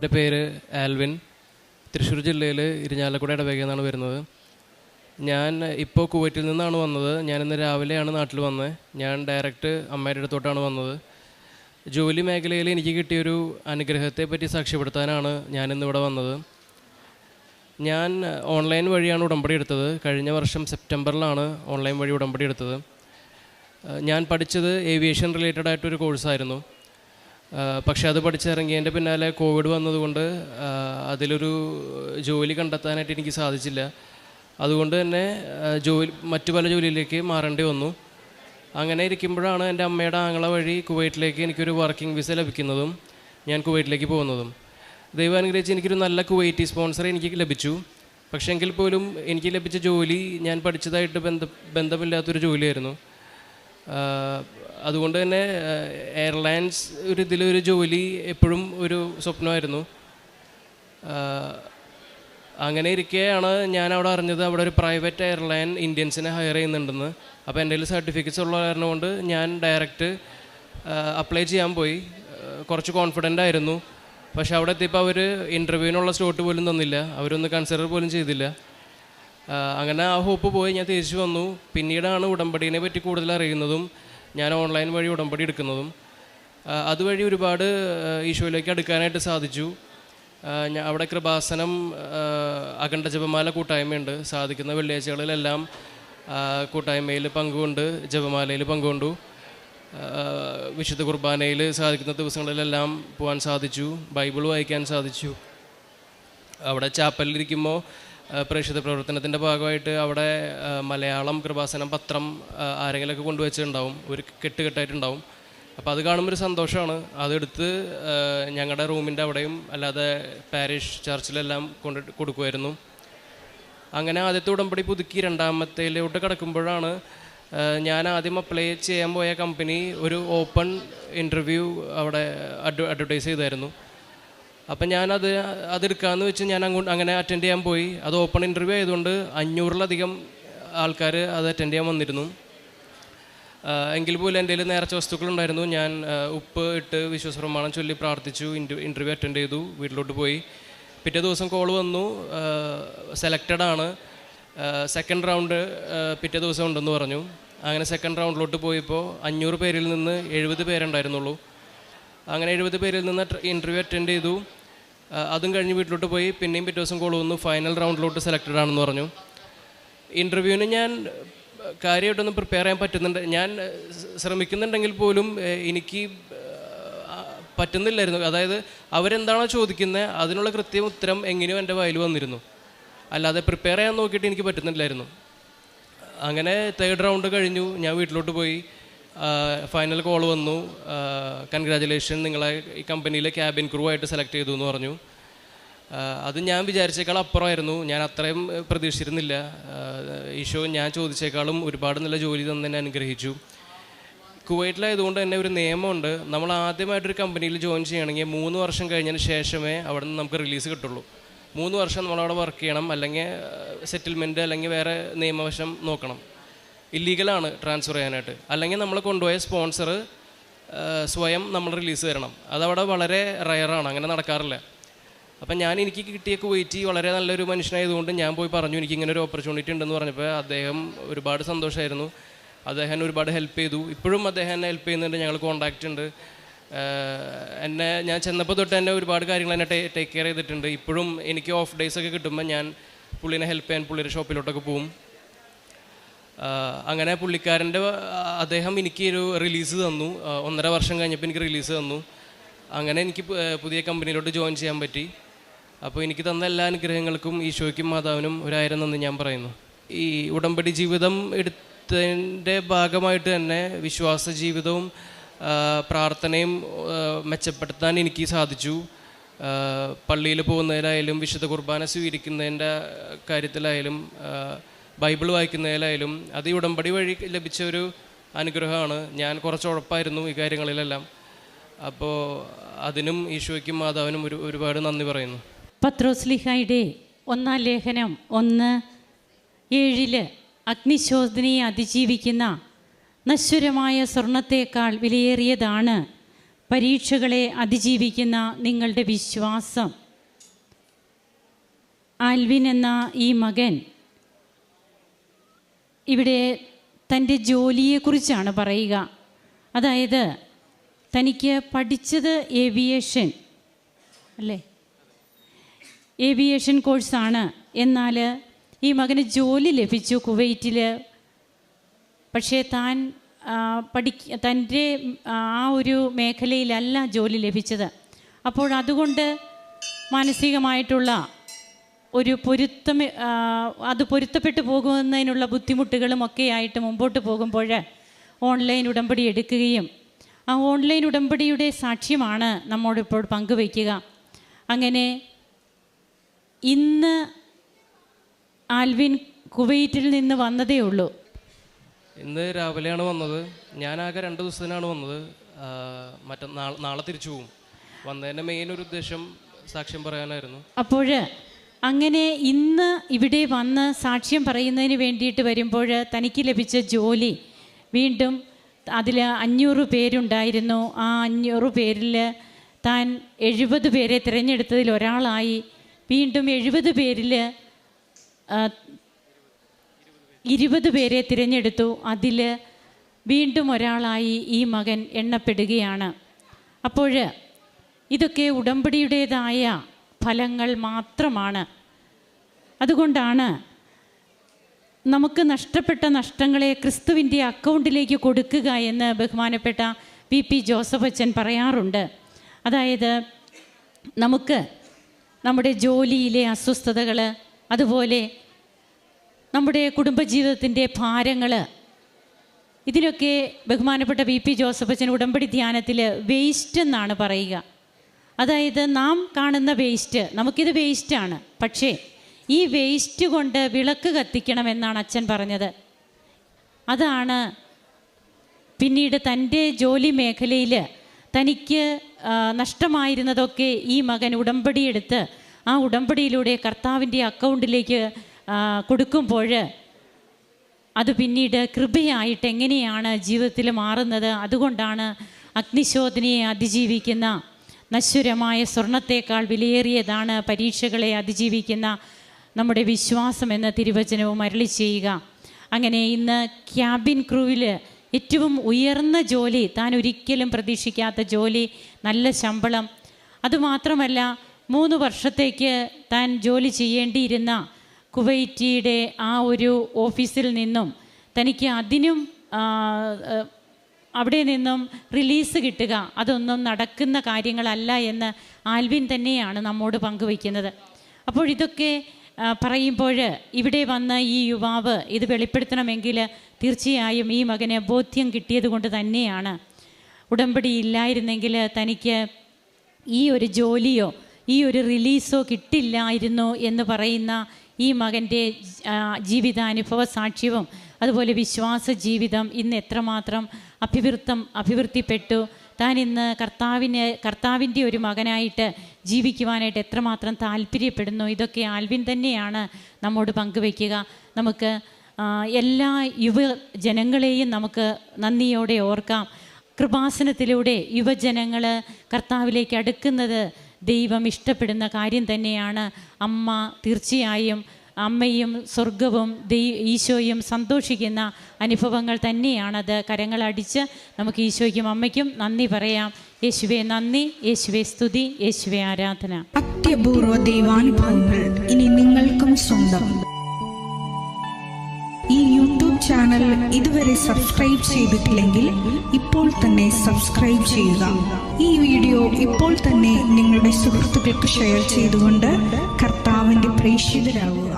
എൻ്റെ പേര് ആൽവിൻ. തൃശ്ശൂർ ജില്ലയിൽ ഇരിഞ്ഞാലക്കുട ഇടവകയിൽ നിന്നാണ് വരുന്നത്. ഞാൻ ഇപ്പോൾ കുവൈറ്റിൽ നിന്നാണ് വന്നത്. ഞാനിന്ന് രാവിലെയാണ് നാട്ടിൽ വന്നത്. ഞാൻ ഡയറക്റ്റ് അമ്മയുടെ അടുത്തോട്ടാണ് വന്നത്. ജോലി മേഖലയിൽ എനിക്ക് കിട്ടിയൊരു അനുഗ്രഹത്തെ പറ്റി സാക്ഷ്യപ്പെടുത്താനാണ് ഞാനിന്നിവിടെ വന്നത്. ഞാൻ ഓൺലൈൻ വഴിയാണ് ഉടമ്പടി എടുത്തത്. കഴിഞ്ഞ വർഷം സെപ്റ്റംബറിലാണ് ഓൺലൈൻ വഴി ഉടമ്പടി എടുത്തത്. ഞാൻ പഠിച്ചത് ഏവിയേഷൻ റിലേറ്റഡ് ആയിട്ടൊരു കോഴ്സായിരുന്നു. പക്ഷെ അത് പഠിച്ചിറങ്ങിയതിൻ്റെ പിന്നാലെ കോവിഡ് വന്നതുകൊണ്ട് അതിലൊരു ജോലി കണ്ടെത്താനായിട്ട് എനിക്ക് സാധിച്ചില്ല. അതുകൊണ്ട് തന്നെ മറ്റു പല ജോലിയിലേക്ക് മാറേണ്ടി വന്നു. അങ്ങനെ ഇരിക്കുമ്പോഴാണ് എൻ്റെ അമ്മയുടെ ആങ്ങള വഴി കുവൈറ്റിലേക്ക് എനിക്കൊരു വർക്കിംഗ് വിസ ലഭിക്കുന്നതും ഞാൻ കുവൈറ്റിലേക്ക് പോകുന്നതും. ദൈവം അനുഗ്രഹിച്ച് എനിക്കൊരു നല്ല കുവൈറ്റി സ്പോൺസർ എനിക്ക് ലഭിച്ചു. പക്ഷേ എങ്കിൽ പോലും എനിക്ക് ലഭിച്ച ജോലി ഞാൻ പഠിച്ചതായിട്ട് ബന്ധമില്ലാത്തൊരു ജോലിയായിരുന്നു. അതുകൊണ്ട് തന്നെ എയർലൈൻസ് ഇതിലൊരു ജോലി എപ്പോഴും ഒരു സ്വപ്നമായിരുന്നു. അങ്ങനെ ഇരിക്കെയാണ് ഞാൻ അവിടെ അറിഞ്ഞത് അവിടെ ഒരു പ്രൈവറ്റ് എയർലൈൻ ഇന്ത്യൻസിനെ ഹയർ ചെയ്യുന്നുണ്ടെന്ന്. അപ്പോൾ എൻ്റെ കയ്യിൽ സർട്ടിഫിക്കറ്റ്സ് ഉള്ള കാരണം കൊണ്ട് ഞാൻ ഡയറക്റ്റ് അപ്ലൈ ചെയ്യാൻ പോയി. കുറച്ച് കോൺഫിഡൻ്റ് ആയിരുന്നു. പക്ഷെ അവിടെ എത്തിയപ്പോൾ അവർ ഇൻ്റർവ്യൂവിനുള്ള സ്ലോട്ട് പോലും തന്നില്ല. അവരൊന്ന് കൺസിഡർ പോലും ചെയ്തില്ല. അങ്ങനെ ആ ഹോപ്പ് പോയി ഞാൻ തിരിച്ചു വന്നു. പിന്നീടാണ് ഉടമ്പടീനെ പറ്റി കൂടുതൽ അറിയുന്നതും ഞാൻ ഓൺലൈൻ വഴി ഉടമ്പടി എടുക്കുന്നതും. അതുവഴി ഒരുപാട് ഈശോയിലേക്ക് അടുക്കാനായിട്ട് സാധിച്ചു. അവിടെ കൃപാസനം അഖണ്ഡ ജപമാല കൂട്ടായ്മയുണ്ട്. സാധിക്കുന്ന വെള്ളിയാഴ്ചകളിലെല്ലാം കൂട്ടായ്മയിൽ പങ്കുകൊണ്ട് ജപമാലയിൽ പങ്കുകൊണ്ടു. വിശുദ്ധ കുർബാനയിൽ സാധിക്കുന്ന ദിവസങ്ങളിലെല്ലാം പോകാൻ സാധിച്ചു. ബൈബിൾ വായിക്കാൻ സാധിച്ചു. അവിടെ ചാപ്പലിലിരിക്കുമ്പോൾ പ്രേക്ഷിത പ്രവർത്തനത്തിൻ്റെ ഭാഗമായിട്ട് അവിടെ മലയാളം കൃപാസനം പത്രം ആരെങ്കിലുമൊക്കെ കൊണ്ടുവച്ചിട്ടുണ്ടാവും, ഒരു കെട്ടുകെട്ടായിട്ടുണ്ടാവും. അപ്പോൾ അത് കാണുമ്പോൾ ഒരു സന്തോഷമാണ്. അതെടുത്ത് ഞങ്ങളുടെ റൂമിൻ്റെ അവിടെയും അല്ലാതെ പാരിഷ് ചർച്ചിലെല്ലാം കൊടുക്കുമായിരുന്നു. അങ്ങനെ ആദ്യത്തെ ഉടമ്പടി പുതുക്കി രണ്ടാമത്തേലോട്ട് കിടക്കുമ്പോഴാണ് ഞാൻ ആദ്യം അപ്ലൈ ചെയ്യാൻ പോയ കമ്പനി ഒരു ഓപ്പൺ ഇൻ്റർവ്യൂ അവിടെ അഡ്വർടൈസ് ചെയ്തായിരുന്നു. അപ്പം അതെടുക്കാമെന്ന് വെച്ച് ഞാൻ അങ്ങനെ അറ്റൻഡ് ചെയ്യാൻ പോയി. അത് ഓപ്പൺ ഇൻ്റർവ്യൂ ആയതുകൊണ്ട് 500-ലധികം ആൾക്കാർ അത് അറ്റൻഡ് ചെയ്യാൻ വന്നിരുന്നു. എങ്കിൽ പോലും എൻ്റെ കയ്യിൽ നേർച്ച വസ്തുക്കളുണ്ടായിരുന്നു. ഞാൻ ഉപ്പ് ഇട്ട് വിശ്വാസപ്രമാണം ചൊല്ലി പ്രാർത്ഥിച്ചു. ഇൻ്റർവ്യൂ അറ്റൻഡ് ചെയ്തു. വീട്ടിലോട്ട് പോയി. പിറ്റേ ദിവസം കോൾ വന്നു, സെലക്റ്റഡ് ആണ്, സെക്കൻഡ് റൗണ്ട് പിറ്റേ ദിവസം ഉണ്ടെന്ന് പറഞ്ഞു. അങ്ങനെ സെക്കൻഡ് റൗണ്ടിലോട്ട് പോയപ്പോൾ 500 പേരിൽ നിന്ന് 70 പേരുണ്ടായിരുന്നുള്ളൂ. അങ്ങനെ 70 പേരിൽ നിന്ന് ഇൻ്റർവ്യൂ അറ്റൻഡ് ചെയ്തു. അതും കഴിഞ്ഞ് വീട്ടിലോട്ട് പോയി. പിന്നെയും പിറ്റേ ദിവസം കോൾ വന്നു, ഫൈനൽ റൗണ്ടിലോട്ട് സെലക്റ്റഡ് ആണെന്ന് പറഞ്ഞു. ഇൻ്റർവ്യൂവിന് ഞാൻ കാര്യമായിട്ടൊന്നും പ്രിപ്പയർ ചെയ്യാൻ പറ്റുന്നുണ്ട്. ഞാൻ ശ്രമിക്കുന്നുണ്ടെങ്കിൽ പോലും എനിക്ക് പറ്റുന്നില്ലായിരുന്നു. അതായത് അവരെന്താണോ ചോദിക്കുന്നത് അതിനുള്ള കൃത്യം ഉത്തരം എങ്ങനെയോ എൻ്റെ വായിൽ വന്നിരുന്നു. അല്ലാതെ പ്രിപ്പയർ ചെയ്യാൻ നോക്കിയിട്ട് എനിക്ക് പറ്റുന്നില്ലായിരുന്നു. അങ്ങനെ തേർഡ് റൗണ്ട് കഴിഞ്ഞു. ഞാൻ വീട്ടിലോട്ട് പോയി. ഫൈനൽ കോൾ വന്നു, കൺഗ്രാജുലേഷൻ, നിങ്ങളെ ഈ കമ്പനിയിലെ ക്യാബിൻ ക്രൂ ആയിട്ട് സെലക്ട് ചെയ്തു എന്ന് പറഞ്ഞു. അത് ഞാൻ വിചാരിച്ചേക്കാൾ അപ്പുറമായിരുന്നു. ഞാൻ അത്രയും പ്രതീക്ഷിച്ചിരുന്നില്ല. ഈശോ ഞാൻ ചോദിച്ചേക്കാളും ഒരുപാട് നല്ല ജോലി തന്നെ എന്നെ അനുഗ്രഹിച്ചു. കുവൈറ്റിലായതുകൊണ്ട് തന്നെ ഒരു നിയമമുണ്ട്. നമ്മൾ ആദ്യമായിട്ടൊരു കമ്പനിയിൽ ജോയിൻ ചെയ്യണമെങ്കിൽ 3 വർഷം കഴിഞ്ഞതിന് ശേഷമേ അവിടെ നിന്ന് നമുക്ക് റിലീസ് കിട്ടുള്ളൂ. 3 വർഷം നമ്മളവിടെ വർക്ക് ചെയ്യണം, അല്ലെങ്കിൽ സെറ്റിൽമെൻറ്റ് അല്ലെങ്കിൽ വേറെ നിയമവശം നോക്കണം. ഇല്ലീഗലാണ് ട്രാൻസ്ഫർ ചെയ്യാനായിട്ട്. അല്ലെങ്കിൽ നമ്മൾ കൊണ്ടുപോയ സ്പോൺസർ സ്വയം നമ്മൾ റിലീസ് തരണം. അതവിടെ വളരെ റയറാണ്, അങ്ങനെ നടക്കാറില്ല. അപ്പം എനിക്ക് കിട്ടിയ കുവൈറ്റി വളരെ നല്ലൊരു മനുഷ്യനായതുകൊണ്ട് ഞാൻ പോയി പറഞ്ഞു എനിക്കിങ്ങനെ ഒരു ഓപ്പർച്യൂണിറ്റി ഉണ്ടെന്ന് പറഞ്ഞപ്പോൾ അദ്ദേഹം ഒരുപാട് സന്തോഷമായിരുന്നു. അദ്ദേഹം ഒരുപാട് ഹെൽപ്പ് ചെയ്തു. ഇപ്പോഴും അദ്ദേഹം എന്നെ ഹെൽപ്പ് ചെയ്യുന്നുണ്ട്. ഞങ്ങൾ കോൺടാക്റ്റ് ഉണ്ട്. ഞാൻ ചെന്നപ്പോൾ തൊട്ട് തന്നെ ഒരുപാട് കാര്യങ്ങൾ എന്നെ ടേക്ക് കെയർ ചെയ്തിട്ടുണ്ട്. ഇപ്പോഴും എനിക്ക് ഓഫ് ഡേയ്സ് ഒക്കെ കിട്ടുമ്പോൾ ഞാൻ പുള്ളിനെ ഹെൽപ്പ് ചെയ്യാൻ പുള്ളിയുടെ ഷോപ്പിലോട്ടൊക്കെ പോവും. അങ്ങനെ അദ്ദേഹം എനിക്ക് ഒരു റിലീസ് തന്നു. 1.5 വർഷം കഴിഞ്ഞപ്പോൾ എനിക്ക് റിലീസ് തന്നു. അങ്ങനെ എനിക്ക് പുതിയ കമ്പനിയിലോട്ട് ജോയിൻ ചെയ്യാൻ പറ്റി. അപ്പോൾ എനിക്ക് തന്ന എല്ലാ അനുഗ്രഹങ്ങൾക്കും ഈശോയ്ക്കും മാതാവിനും 1000 നന്ദി ഞാൻ പറയുന്നു. ഈ ഉടമ്പടി ജീവിതം എടുത്തതിൻ്റെ ഭാഗമായിട്ട് തന്നെ വിശ്വാസ ജീവിതവും പ്രാർത്ഥനയും മെച്ചപ്പെടുത്താൻ എനിക്ക് സാധിച്ചു. പള്ളിയിൽ പോകുന്നതിലായാലും വിശുദ്ധ കുർബാന സ്വീകരിക്കുന്നതിൻ്റെ കാര്യത്തിലായാലും ബൈബിൾ വായിക്കുന്നതിലായാലും അത് ഈ ഉടമ്പടി വഴി ലഭിച്ച ഒരു അനുഗ്രഹമാണ്. ഞാൻ കുറച്ച് ഉഴപ്പായിരുന്നു ഈ കാര്യങ്ങളിലെല്ലാം. അപ്പോൾ അതിനും ഈശോയ്ക്കും മാതാവിനും ഒരുപാട് നന്ദി പറയുന്നു. പത്രോസ്ലീഹായുടെ 1-ാം ലേഖനം 1:7 അഗ്നിശോധനയെ അതിജീവിക്കുന്ന നശ്വരമായ സ്വർണത്തേക്കാൾ വിലയേറിയതാണ് പരീക്ഷകളെ അതിജീവിക്കുന്ന നിങ്ങളുടെ വിശ്വാസം. ആൽവിൻ എന്ന ഈ മകൻ ഇവിടെ തൻ്റെ ജോലിയെക്കുറിച്ചാണ് പറയുക. അതായത് തനിക്ക് പഠിച്ചത് ഏവിയേഷൻ അല്ലേ, ഏവിയേഷൻ കോഴ്സാണ്. എന്നാൽ ഈ മകന് ജോലി ലഭിച്ചു കുവൈറ്റിൽ. പക്ഷേ താൻ തൻ്റെ ആ ഒരു മേഖലയിലല്ല ജോലി ലഭിച്ചത്. അപ്പോൾ അതുകൊണ്ട് മാനസികമായിട്ടുള്ള ഒരു അത് പൊരുത്തപ്പെട്ടു പോകുന്നതിനുള്ള ബുദ്ധിമുട്ടുകളും ഒക്കെ ആയിട്ട് മുമ്പോട്ട് പോകുമ്പോൾ ഓൺലൈൻ ഉടമ്പടി എടുക്കുകയും ആ ഓൺലൈൻ ഉടമ്പടിയുടെ സാക്ഷ്യമാണ് നമ്മോടിപ്പോൾ പങ്കുവയ്ക്കുക. അങ്ങനെ ഇന്ന് ആൽവിൻ കുവൈറ്റിൽ നിന്ന് വന്നതേ ഉള്ളൂ. ഇന്ന് രാവിലെയാണ് വന്നത്. ഞാനാകെ 2 ദിവസത്തിനാണ് വന്നത്. നാളെ തിരിച്ചു പോകും. വന്നതിൻ്റെ മെയിൻ ഒരു ഉദ്ദേശം സാക്ഷ്യം പറയാനായിരുന്നു. അപ്പോൾ അങ്ങനെ ഇന്ന് ഇവിടെ വന്ന് സാക്ഷ്യം പറയുന്നതിന് വേണ്ടിയിട്ട് വരുമ്പോൾ തനിക്ക് ലഭിച്ച ജോലി വീണ്ടും അതിൽ 500 പേരുണ്ടായിരുന്നു. ആ 500 പേരിൽ താൻ 70 പേരെ തിരഞ്ഞെടുത്തതിൽ ഒരാളായി. വീണ്ടും 70 പേരിൽ 20 പേരെ തിരഞ്ഞെടുത്തു. അതിൽ വീണ്ടും ഒരാളായി ഈ മകൻ എണ്ണപ്പെടുകയാണ്. അപ്പോൾ ഇതൊക്കെ ഉടമ്പടിയുടേതായ ഫലങ്ങൾ മാത്രമാണ്. അതുകൊണ്ടാണ് നമുക്ക് നഷ്ടപ്പെട്ട നഷ്ടങ്ങളെ ക്രിസ്തുവിൻ്റെ അക്കൗണ്ടിലേക്ക് കൊടുക്കുക എന്ന് ബഹുമാനപ്പെട്ട പി ജോസഫ് അച്ഛൻ പറയാറുണ്ട്. അതായത് നമുക്ക് നമ്മുടെ ജോലിയിലെ അസ്വസ്ഥതകൾ, അതുപോലെ നമ്മുടെ കുടുംബജീവിതത്തിൻ്റെ ഭാരങ്ങൾ, ഇതിനൊക്കെ ബഹുമാനപ്പെട്ട പി ജോസഫ് അച്ഛൻ ഉടമ്പടി ധ്യാനത്തിൽ വേസ്റ്റ് എന്നാണ് പറയുക. അതായത് നാം കാണുന്ന വേസ്റ്റ്, നമുക്കിത് വേസ്റ്റാണ്, പക്ഷേ ഈ വേസ്റ്റ് കൊണ്ട് വിളക്ക് കത്തിക്കണമെന്നാണ് അച്ഛൻ പറഞ്ഞത്. അതാണ് പിന്നീട് തൻ്റെ ജോലി മേഖലയിൽ തനിക്ക് നഷ്ടമായിരുന്നതൊക്കെ ഈ മകൻ ഉടമ്പടിയെടുത്ത് ആ ഉടമ്പടിയിലൂടെ കർത്താവിൻ്റെ അക്കൗണ്ടിലേക്ക് കൊടുക്കുമ്പോൾ അത് പിന്നീട് കൃപയായിട്ട് എങ്ങനെയാണ് ജീവിതത്തിൽ മാറുന്നത്. അതുകൊണ്ടാണ് അഗ്നിശോധനയെ അതിജീവിക്കുന്ന നശ്വരമായ സ്വർണത്തേക്കാൾ വിലയേറിയതാണ് പരീക്ഷകളെ അതിജീവിക്കുന്ന നമ്മുടെ വിശ്വാസം എന്ന തിരുവചനവും അരുളി ചെയ്യുക. അങ്ങനെ ഇന്ന് ക്യാബിൻ ക്രൂവിൽ ഏറ്റവും ഉയർന്ന ജോലി, താൻ ഒരിക്കലും പ്രതീക്ഷിക്കാത്ത ജോലി, നല്ല ശമ്പളം, അതുമാത്രമല്ല 3 വർഷത്തേക്ക് താൻ ജോലി ചെയ്യേണ്ടിയിരുന്ന കുവൈറ്റിയുടെ ആ ഒരു ഓഫീസിൽ നിന്നും തനിക്ക് അതിനും അവിടെ നിന്നും റിലീസ് കിട്ടുക, അതൊന്നും നടക്കുന്ന കാര്യങ്ങളല്ല എന്ന് ആൽവിൻ തന്നെയാണ് നമ്മോട് പങ്കുവയ്ക്കുന്നത്. അപ്പോൾ ഇതൊക്കെ പറയുമ്പോൾ ഇവിടെ വന്ന ഈ യുവാവ് ഇത് വെളിപ്പെടുത്തണമെങ്കിൽ തീർച്ചയായും ഈ മകന് ബോധ്യം കിട്ടിയത് കൊണ്ട് തന്നെയാണ്. ഉടമ്പടി ഇല്ലായിരുന്നെങ്കിൽ തനിക്ക് ഈ ഒരു ജോലിയോ ഈ ഒരു റിലീസോ കിട്ടില്ലായിരുന്നു എന്ന് പറയുന്ന ഈ മകൻ്റെ ജീവിതാനുഭവ സാക്ഷ്യവും അതുപോലെ വിശ്വാസ ജീവിതം ഇന്ന് എത്രമാത്രം അഭിവൃദ്ധിപ്പെട്ടു. താൻ ഇന്ന് കർത്താവിൻ്റെ ഒരു മകനായിട്ട് ജീവിക്കുവാനായിട്ട് എത്രമാത്രം താല്പര്യപ്പെടുന്നു. ഇതൊക്കെ ആൽവിൻ തന്നെയാണ് നമ്മോട് പങ്കുവയ്ക്കുക. നമുക്ക് എല്ലാ യുവജനങ്ങളെയും നമുക്ക് നന്ദിയോടെ ഓർക്കാം. കൃപാസനത്തിലൂടെ യുവജനങ്ങൾ കർത്താവിലേക്ക് അടുക്കുന്നത് ദൈവം ഇഷ്ടപ്പെടുന്ന കാര്യം തന്നെയാണ്. അമ്മ തീർച്ചയായും അമ്മയും സ്വർഗവും ഈശോയും സന്തോഷിക്കുന്ന അനുഭവങ്ങൾ തന്നെയാണത്. കരങ്ങളടിച്ച് നമുക്ക് ഈശോയ്ക്കും അമ്മയ്ക്കും നന്ദി പറയാം. യേശുവേ നന്ദി, യേശുവേ സ്തുതി, യേശുവേ ആരാധന. അത്യപൂർവ ദൈവാനുഭവങ്ങൾ ഇനി നിങ്ങൾക്കും സ്വന്തം. ഈ യൂട്യൂബ് ചാനൽ ഇതുവരെ സബ്സ്ക്രൈബ് ചെയ്തിട്ടില്ലെങ്കിൽ ഇപ്പോൾ തന്നെ സബ്സ്ക്രൈബ് ചെയ്യുക. ഈ വീഡിയോ ഇപ്പോൾ തന്നെ നിങ്ങളുടെ സുഹൃത്തുക്കൾക്ക് ഷെയർ ചെയ്തുകൊണ്ട് കർത്താവിൻ്റെ പ്രേക്ഷിതരാകുക.